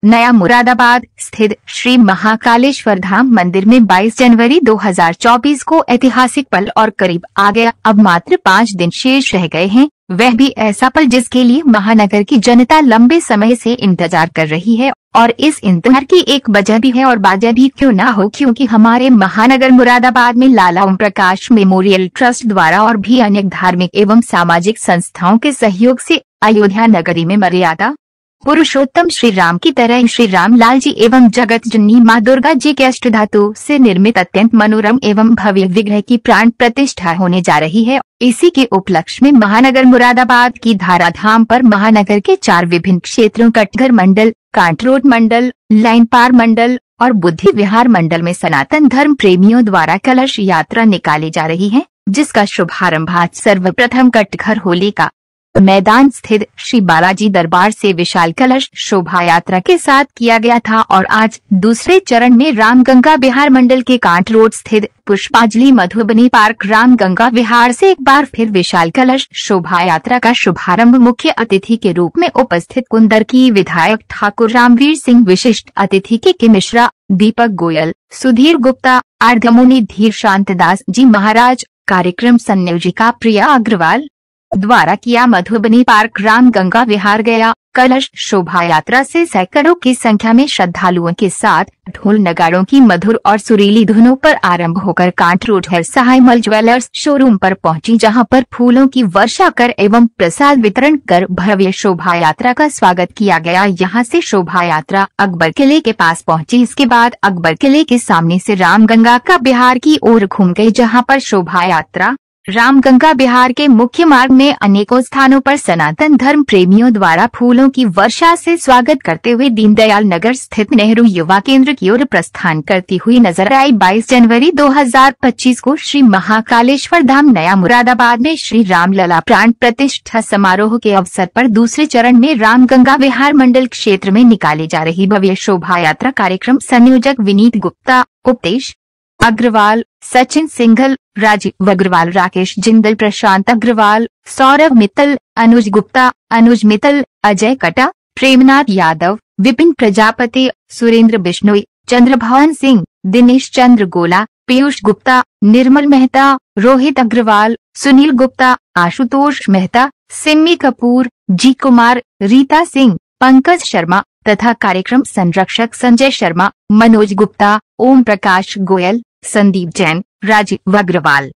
नया मुरादाबाद स्थित श्री महाकालेश्वर धाम मंदिर में 22 जनवरी 2024 को ऐतिहासिक पल और करीब आ गया। अब मात्र 5 दिन शेष रह गए हैं, वह भी ऐसा पल जिसके लिए महानगर की जनता लंबे समय से इंतजार कर रही है। और इस इंतजार की एक वजह भी है और बाजा भी क्यों ना हो, क्योंकि हमारे महानगर मुरादाबाद में लाला ओम प्रकाश मेमोरियल ट्रस्ट द्वारा और भी अनेक धार्मिक एवं सामाजिक संस्थाओं के सहयोग से अयोध्या नगरी में मर्यादा पुरुषोत्तम श्री राम की तरह श्री राम लाल जी एवं जगत जननी माँ दुर्गा जी के अष्टधातु से निर्मित अत्यंत मनोरम एवं भव्य विग्रह की प्राण प्रतिष्ठा होने जा रही है। इसी के उपलक्ष्य में महानगर मुरादाबाद की धाराधाम पर महानगर के 4 विभिन्न क्षेत्रों कटघर मंडल, कांट रोड मंडल, लाइन पार मंडल और बुद्धि विहार मंडल में सनातन धर्म प्रेमियों द्वारा कलश यात्रा निकाली जा रही है, जिसका शुभारंभ आज सर्वप्रथम कटघर होली का मैदान स्थित श्री बालाजी दरबार से विशाल कलश शोभा यात्रा के साथ किया गया था और आज दूसरे चरण में रामगंगा विहार मंडल के कांट रोड स्थित पुष्पांजलि मधुबनी पार्क रामगंगा विहार से एक बार फिर विशाल कलश शोभा यात्रा का शुभारंभ मुख्य अतिथि के रूप में उपस्थित कुंदर की विधायक ठाकुर रामवीर सिंह, विशिष्ट अतिथि के मिश्रा, दीपक गोयल, सुधीर गुप्ता, आर्धमुनि धीर शांतदास जी महाराज, कार्यक्रम संयोजिका प्रिया अग्रवाल द्वारा किया। मधुबनी पार्क रामगंगा विहार गया। कलश शोभा यात्रा से सैकड़ों की संख्या में श्रद्धालुओं के साथ ढोल नगाड़ों की मधुर और सुरीली धुनों पर आरंभ होकर कांट रोड हर सहाय मल ज्वेलर्स शोरूम पर पहुंची, जहां पर फूलों की वर्षा कर एवं प्रसाद वितरण कर भव्य शोभा यात्रा का स्वागत किया गया। यहां से शोभा यात्रा अकबर किले के पास पहुंची। इसके बाद अकबर किले के सामने से रामगंगा का बिहार की ओर घूम गई, जहाँ पर शोभा यात्रा रामगंगा बिहार के मुख्य मार्ग में अनेकों स्थानों पर सनातन धर्म प्रेमियों द्वारा फूलों की वर्षा से स्वागत करते हुए दीनदयाल नगर स्थित नेहरू युवा केंद्र की ओर प्रस्थान करती हुई नजर आई। 22 जनवरी 2025 को श्री महाकालेश्वर धाम नया मुरादाबाद में श्री रामलला प्राण प्रतिष्ठा समारोह के अवसर पर दूसरे चरण में रामगंगा विहार मंडल क्षेत्र में निकाली जा रही भव्य शोभा यात्रा कार्यक्रम संयोजक विनीत गुप्ता, उपदेश अग्रवाल, सचिन सिंघल, राजीव अग्रवाल, राकेश जिंदल, प्रशांत अग्रवाल, सौरभ मित्तल, अनुज गुप्ता, अनुज मित्तल, अजय कटा, प्रेमनाथ यादव, विपिन प्रजापति, सुरेंद्र बिश्नोई, चंद्रभवन सिंह, दिनेश चंद्र गोला, पीयूष गुप्ता, निर्मल मेहता, रोहित अग्रवाल, सुनील गुप्ता, आशुतोष मेहता, सिम्मी कपूर, जी कुमार, रीता सिंह, पंकज शर्मा तथा कार्यक्रम संरक्षक संजय शर्मा, मनोज गुप्ता, ओम प्रकाश गोयल, संदीप जैन, राजीव अग्रवाल,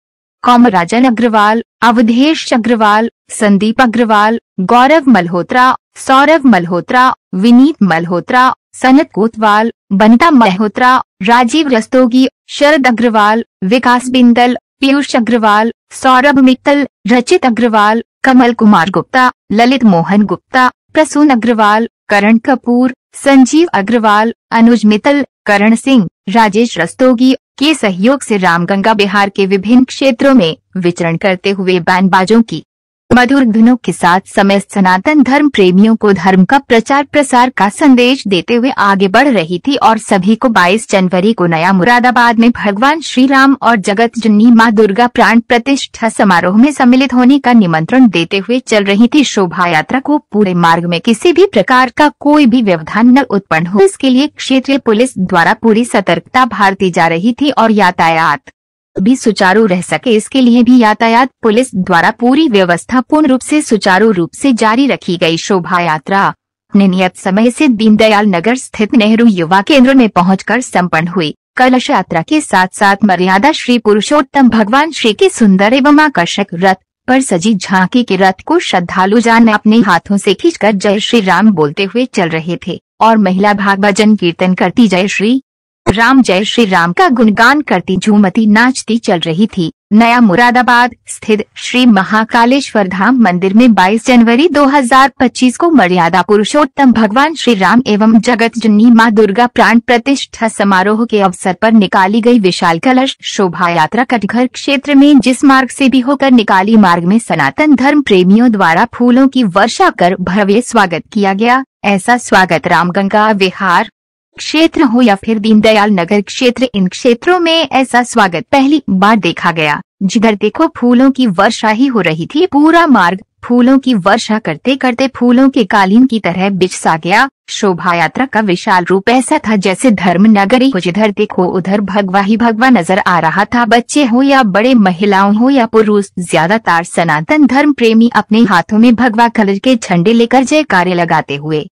कौमराजन अग्रवाल, अवधेश अग्रवाल, संदीप अग्रवाल, गौरव मल्होत्रा, सौरभ मल्होत्रा, विनीत मल्होत्रा, सनत कोतवाल, बनिता मल्होत्रा, राजीव रस्तोगी, शरद अग्रवाल, विकास बिंदल, पीयूष अग्रवाल, सौरभ मित्तल, रचित अग्रवाल, कमल कुमार गुप्ता, ललित मोहन गुप्ता, प्रसून अग्रवाल, करण कपूर, संजीव अग्रवाल, अनुज मित्तल, करण सिंह, राजेश रस्तोगी के सहयोग से रामगंगा बिहार के विभिन्न क्षेत्रों में विचरण करते हुए बैंड बाजों की मधुर धुनों के साथ समस्त सनातन धर्म प्रेमियों को धर्म का प्रचार प्रसार का संदेश देते हुए आगे बढ़ रही थी और सभी को 22 जनवरी को नया मुरादाबाद में भगवान श्री राम और जगत जननी माँ दुर्गा प्राण प्रतिष्ठा समारोह में सम्मिलित होने का निमंत्रण देते हुए चल रही थी। शोभा यात्रा को पूरे मार्ग में किसी भी प्रकार का कोई भी व्यवधान न उत्पन्न हो, इसके लिए क्षेत्रीय पुलिस द्वारा पूरी सतर्कता बरती जा रही थी और यातायात भी सुचारू रह सके, इसके लिए भी यातायात पुलिस द्वारा पूरी व्यवस्था पूर्ण रूप से सुचारू रूप से जारी रखी गई। शोभा यात्रा अपने नियत समय से दीनदयाल नगर स्थित नेहरू युवा केंद्र में पहुंचकर संपन्न हुई। कलश यात्रा के साथ साथ मर्यादा श्री पुरुषोत्तम भगवान श्री के सुंदर एवं आकर्षक रथ पर सजी झांकी के रथ को श्रद्धालु जान अपने हाथों से खींचकर जय श्री राम बोलते हुए चल रहे थे और महिला भाग भजन कीर्तन करती जय श्री राम का गुणगान करती झूमती नाचती चल रही थी। नया मुरादाबाद स्थित श्री महाकालेश्वर धाम मंदिर में 22 जनवरी 2025 को मर्यादा पुरुषोत्तम भगवान श्री राम एवं जगत जननी माँ दुर्गा प्राण प्रतिष्ठा समारोह के अवसर पर निकाली गई विशाल कलश शोभा यात्रा कटघर क्षेत्र में जिस मार्ग से भी होकर निकाली, मार्ग में सनातन धर्म प्रेमियों द्वारा फूलों की वर्षा कर भव्य स्वागत किया गया। ऐसा स्वागत रामगंगा विहार क्षेत्र हो या फिर दीनदयाल नगर क्षेत्र, इन क्षेत्रों में ऐसा स्वागत पहली बार देखा गया। जिधर देखो फूलों की वर्षा ही हो रही थी। पूरा मार्ग फूलों की वर्षा करते करते फूलों के कालीन की तरह बिछ सा गया। शोभा यात्रा का विशाल रूप ऐसा था जैसे धर्म नगरी हो, जिधर देखो उधर भगवा ही भगवा नजर आ रहा था। बच्चे हो या बड़े, महिलाओं हो या पुरुष, ज्यादातर सनातन धर्म प्रेमी अपने हाथों में भगवा कलर के झंडे लेकर जयकारे लगाते हुए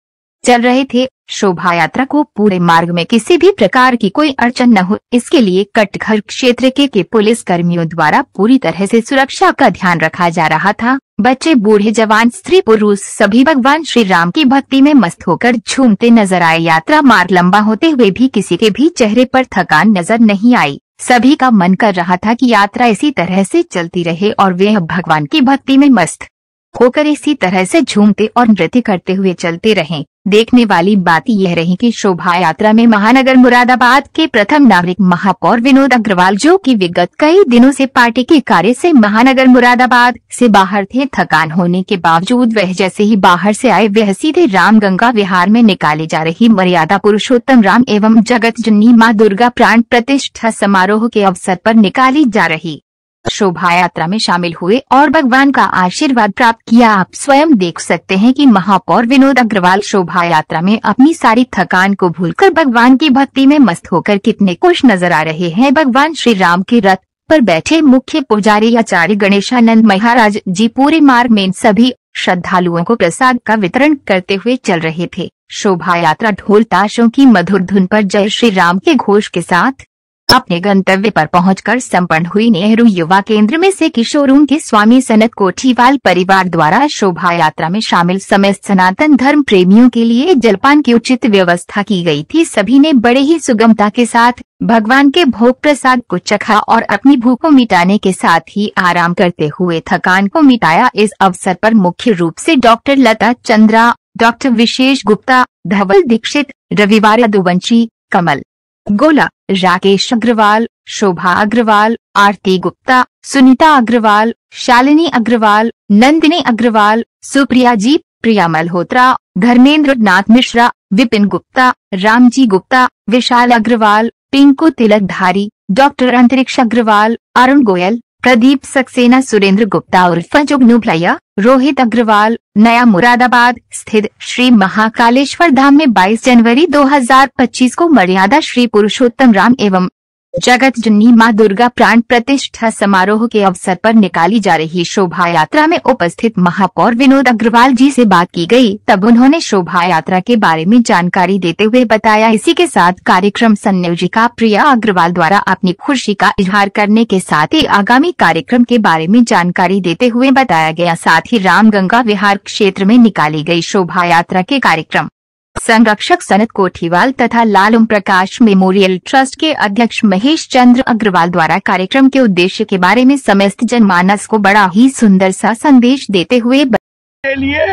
चल रहे थे। शोभा यात्रा को पूरे मार्ग में किसी भी प्रकार की कोई अड़चन न हो, इसके लिए कटघर क्षेत्र के पुलिस कर्मियों द्वारा पूरी तरह से सुरक्षा का ध्यान रखा जा रहा था। बच्चे, बूढ़े, जवान, स्त्री, पुरुष सभी भगवान श्री राम की भक्ति में मस्त होकर झूमते नजर आए। यात्रा मार्ग लंबा होते हुए भी किसी के भी चेहरे पर थकान नजर नहीं आई। सभी का मन कर रहा था कि यात्रा इसी तरह से चलती रहे और वे भगवान की भक्ति में मस्त होकर इसी तरह से झूमते और नृत्य करते हुए चलते रहें। देखने वाली बात यह रही कि शोभा यात्रा में महानगर मुरादाबाद के प्रथम नागरिक महापौर विनोद अग्रवाल, जो कि विगत कई दिनों से पार्टी के कार्य से महानगर मुरादाबाद से बाहर थे, थकान होने के बावजूद वह जैसे ही बाहर से आए वह सीधे रामगंगा विहार में निकाली जा रही मर्यादा पुरुषोत्तम राम एवं जगत जननी माँ दुर्गा प्राण प्रतिष्ठा समारोह के अवसर पर निकाली जा रही शोभा यात्रा में शामिल हुए और भगवान का आशीर्वाद प्राप्त किया। आप स्वयं देख सकते हैं कि महापौर विनोद अग्रवाल शोभा यात्रा में अपनी सारी थकान को भूलकर भगवान की भक्ति में मस्त होकर कितने खुश नजर आ रहे हैं। भगवान श्री राम के रथ पर बैठे मुख्य पुजारी आचार्य गणेशानंद महाराज जी पूरे मार्ग में सभी श्रद्धालुओं को प्रसाद का वितरण करते हुए चल रहे थे। शोभा यात्रा ढोल ताशों की मधुर धुन पर जय श्री राम के घोष के साथ अपने गंतव्य पर पहुंचकर संपन्न हुई। नेहरू युवा केंद्र में से किशोरों के स्वामी सनत कोठीवाल परिवार द्वारा शोभा यात्रा में शामिल समस्त सनातन धर्म प्रेमियों के लिए जलपान की उचित व्यवस्था की गई थी। सभी ने बड़े ही सुगमता के साथ भगवान के भोग प्रसाद को चखा और अपनी भूख को मिटाने के साथ ही आराम करते हुए थकान को मिटाया। इस अवसर पर मुख्य रूप से डॉक्टर लता चंद्रा, डॉक्टर विशेष गुप्ता, धवल दीक्षित, रविवार यदुवंशी, कमल गोला, राकेश अग्रवाल, शोभा अग्रवाल, आरती गुप्ता, सुनीता अग्रवाल, शालिनी अग्रवाल, नंदिनी अग्रवाल, सुप्रिया जी, प्रिया मल्होत्रा, धर्मेंद्र नाथ मिश्रा, विपिन गुप्ता, रामजी गुप्ता, विशाल अग्रवाल, पिंकू तिलकधारी, डॉक्टर अंतरिक्ष अग्रवाल, अरुण गोयल, प्रदीप सक्सेना, सुरेंद्र गुप्ता उर्फ जुगनू भैया, रोहित अग्रवाल, नया मुरादाबाद स्थित श्री महाकालेश्वर धाम में 22 जनवरी 2025 को मर्यादा श्री पुरुषोत्तम राम एवं जगत जननी माँ दुर्गा प्राण प्रतिष्ठा समारोह के अवसर पर निकाली जा रही शोभा यात्रा में उपस्थित महापौर विनोद अग्रवाल जी से बात की गई। तब उन्होंने शोभा यात्रा के बारे में जानकारी देते हुए बताया। इसी के साथ कार्यक्रम संयोजिका प्रिया अग्रवाल द्वारा अपनी खुशी का इजहार करने के साथ ही आगामी कार्यक्रम के बारे में जानकारी देते हुए बताया गया। साथ ही रामगंगा विहार क्षेत्र में निकाली गई शोभा यात्रा के कार्यक्रम संरक्षक सनत कोठीवाल तथा लाल ओम प्रकाश मेमोरियल ट्रस्ट के अध्यक्ष महेश चंद्र अग्रवाल द्वारा कार्यक्रम के उद्देश्य के बारे में समस्त जनमानस को बड़ा ही सुंदर सा संदेश देते हुए के लिए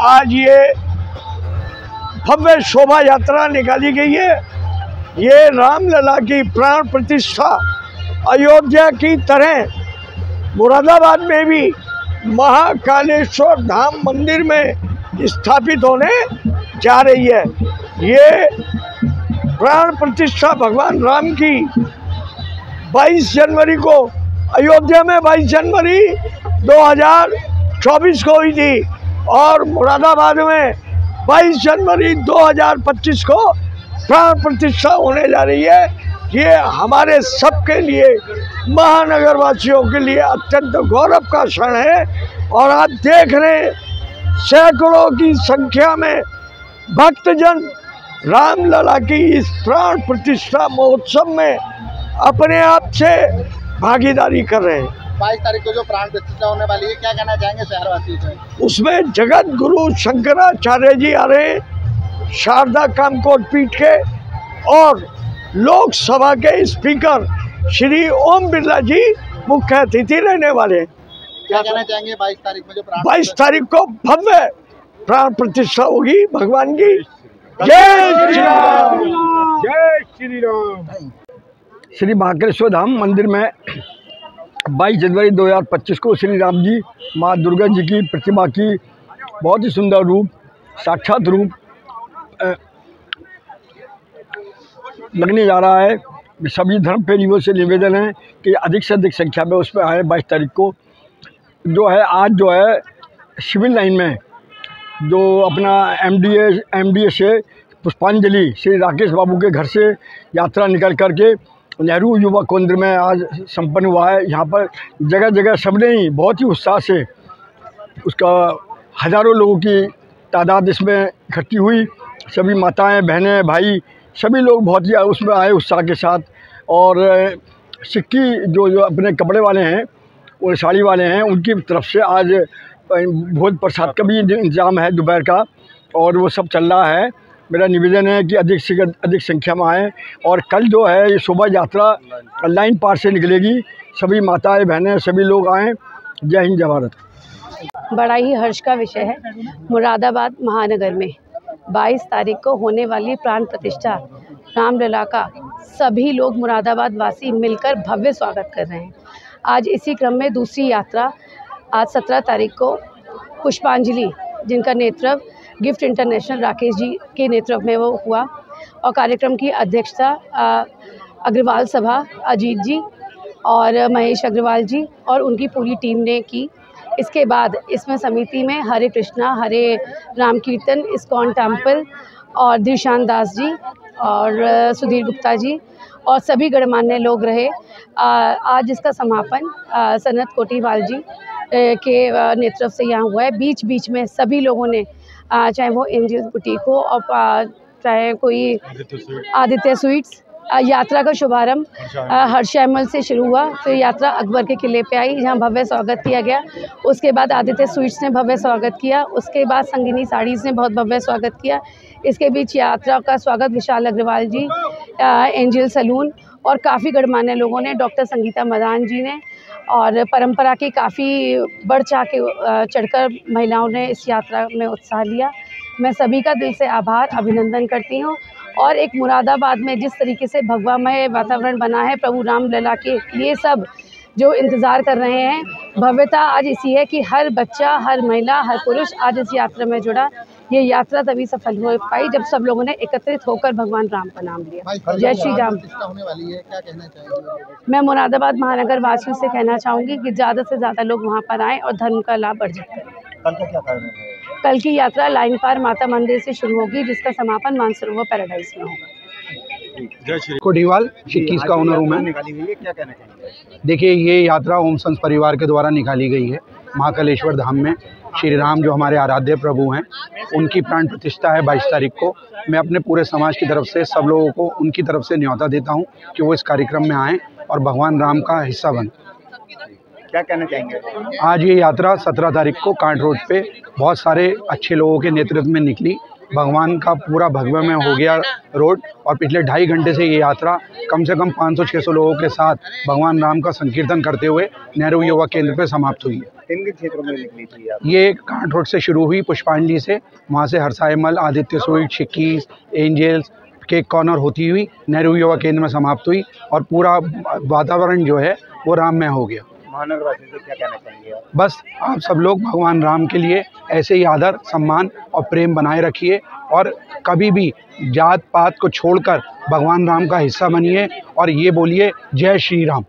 आज ये भव्य शोभा यात्रा निकाली गई है। ये रामलला की प्राण प्रतिष्ठा अयोध्या की तरह मुरादाबाद में भी महाकालेश्वर धाम मंदिर में स्थापित होने जा रही है। ये प्राण प्रतिष्ठा भगवान राम की 22 जनवरी को अयोध्या में 22 जनवरी 2024 को हुई थी और मुरादाबाद में 22 जनवरी 2025 को प्राण प्रतिष्ठा होने जा रही है। ये हमारे सबके लिए, महानगर वासियों के लिए अत्यंत गौरव का क्षण है। और आप देख रहे हैं सैकड़ों की संख्या में भक्तजन रामलला की इस प्राण प्रतिष्ठा महोत्सव में अपने आप से भागीदारी कर रहे हैं। 22 तारीख को जो प्राण प्रतिष्ठा होने वाली है, क्या कहना चाहेंगे शहरवासियों से? उसमें जगत गुरु शंकराचार्य जी आ रहे हैं, शारदा कामकोट पीठ के, और लोकसभा के स्पीकर श्री ओम बिरला जी मुख्य अतिथि रहने वाले हैं। क्या कहना चाहेंगे 22 तारीख में जो 22 तारीख को भव्य प्राण प्रतिष्ठा होगी भगवान की। जय श्री राम, जय श्री राम। श्री महाकालेश्वर धाम मंदिर में 22 जनवरी 2025 को श्री राम जी, माँ दुर्गा जी की प्रतिमा की बहुत ही सुंदर रूप, साक्षात रूप लगने जा रहा है। सभी धर्म प्रेमियों से निवेदन है कि अधिक से अधिक संख्या में उस पर आए। 22 तारीख को जो है, आज जो है सिविल लाइन में जो अपना एमडीए से पुष्पांजलि श्री राकेश बाबू के घर से यात्रा निकल करके नेहरू युवा केंद्र में आज संपन्न हुआ है। यहाँ पर जगह जगह सबने ही बहुत ही उत्साह से उसका हज़ारों लोगों की तादाद इसमें इकट्ठी हुई। सभी माताएं, बहनें, भाई सभी लोग बहुत ही उसमें आए उत्साह के साथ। और सिक्की जो अपने कपड़े वाले हैं और साड़ी वाले हैं, उनकी तरफ से आज भोज प्रसाद का भी इंतजाम है दोपहर का, और वो सब चल रहा है। मेरा निवेदन है कि अधिक से अधिक संख्या में आएँ। और कल जो है ये शोभा यात्रा लाइन पार से निकलेगी। सभी माताएं, बहनें, सभी लोग आएँ। जय हिंद, जय भारत। बड़ा ही हर्ष का विषय है, मुरादाबाद महानगर में 22 तारीख को होने वाली प्राण प्रतिष्ठा रामलला का सभी लोग मुरादाबाद वासी मिलकर भव्य स्वागत कर रहे हैं। आज इसी क्रम में दूसरी यात्रा आज 17 तारीख को पुष्पांजलि, जिनका नेतृत्व गिफ्ट इंटरनेशनल राकेश जी के नेतृत्व में वो हुआ, और कार्यक्रम की अध्यक्षता अग्रवाल सभा अजीत जी और महेश अग्रवाल जी और उनकी पूरी टीम ने की। इसके बाद इसमें समिति में हरे कृष्णा, हरे राम कीर्तन, इस्कॉन टेम्पल और धीरशान दास जी और सुधीर गुप्ता जी और सभी गणमान्य लोग रहे। आज इसका समापन सनत कोटीवाल जी के नेतृत्व से यहाँ हुआ है। बीच बीच में सभी लोगों ने, चाहे वो एंजल्स बुटीक हो और चाहे कोई आदित्य स्वीट्स, यात्रा का शुभारंभ हर्षैमल से शुरू हुआ, फिर यात्रा अकबर के किले पे आई, जहाँ भव्य स्वागत किया गया। उसके बाद आदित्य स्वीट्स ने भव्य स्वागत किया, उसके बाद संगिनी साड़ीज़ ने बहुत भव्य स्वागत किया। इसके बीच यात्रा का स्वागत विशाल अग्रवाल जी, एंजल सलून और काफ़ी गणमान्य लोगों ने, डॉक्टर संगीता मदान जी ने, और परंपरा की काफ़ी बढ़ चढ़कर महिलाओं ने इस यात्रा में उत्साह लिया। मैं सभी का दिल से आभार अभिनंदन करती हूँ। और एक मुरादाबाद में जिस तरीके से भगवामय वातावरण बना है प्रभु रामलला के लिए, सब जो इंतज़ार कर रहे हैं, भव्यता आज इसी है कि हर बच्चा, हर महिला, हर पुरुष आज इस यात्रा में जुड़ा। ये यात्रा तभी सफल हो पाई जब सब लोगों ने एकत्रित होकर भगवान राम का नाम लिया। जय श्री राम। होने वाली है, क्या कहना चाहेंगे? मैं मुरादाबाद महानगर वासियों से कहना चाहूँगी कि ज़्यादा से ज़्यादा लोग वहाँ पर आएँ और धर्म का लाभ अर्जित करें। कल का क्या कारण है? कल की यात्रा लाइन पार माता मंदिर से शुरू होगी, जिसका समापन मानसरोवर पैराडाइज में होगा। कोटीवाल 21 का ओनर हूँ मैं। निकाली गई है, क्या कहना चाहेंगे? देखिए, ये यात्रा ओम संस परिवार के द्वारा निकाली गई है। महाकालेश्वर धाम में श्री राम जो हमारे आराध्य प्रभु हैं, उनकी प्राण प्रतिष्ठा है 22 तारीख को। मैं अपने पूरे समाज की तरफ से सब लोगों को उनकी तरफ से न्योता देता हूं कि वो इस कार्यक्रम में आएँ और भगवान राम का हिस्सा बने। क्या कहना चाहेंगे? आज ये यात्रा 17 तारीख को कांट रोड पे बहुत सारे अच्छे लोगों के नेतृत्व में निकली। भगवान का पूरा भगवा में हो गया रोड, और पिछले 2.5 घंटे से ये यात्रा कम से कम 500-600 लोगों के साथ भगवान राम का संकीर्तन करते हुए नेहरू युवा केंद्र पे समाप्त हुई है। किन क्षेत्रों में निकली थी आप? ये कांट रोड से शुरू हुई पुष्पांजलि से, वहाँ से हरसायमल, आदित्य स्वीट, शिक्कीज, एंजल्स, केक कॉर्नर होती हुई नेहरू युवा केंद्र में समाप्त हुई, और पूरा वातावरण जो है वो राममय हो गया। महानगरवासी से क्या कहना चाहेंगे आप? बस आप सब लोग भगवान राम के लिए ऐसे ही आदर, सम्मान और प्रेम बनाए रखिए, और कभी भी जात पात को छोड़कर भगवान राम का हिस्सा बनिए, और ये बोलिए जय श्री राम।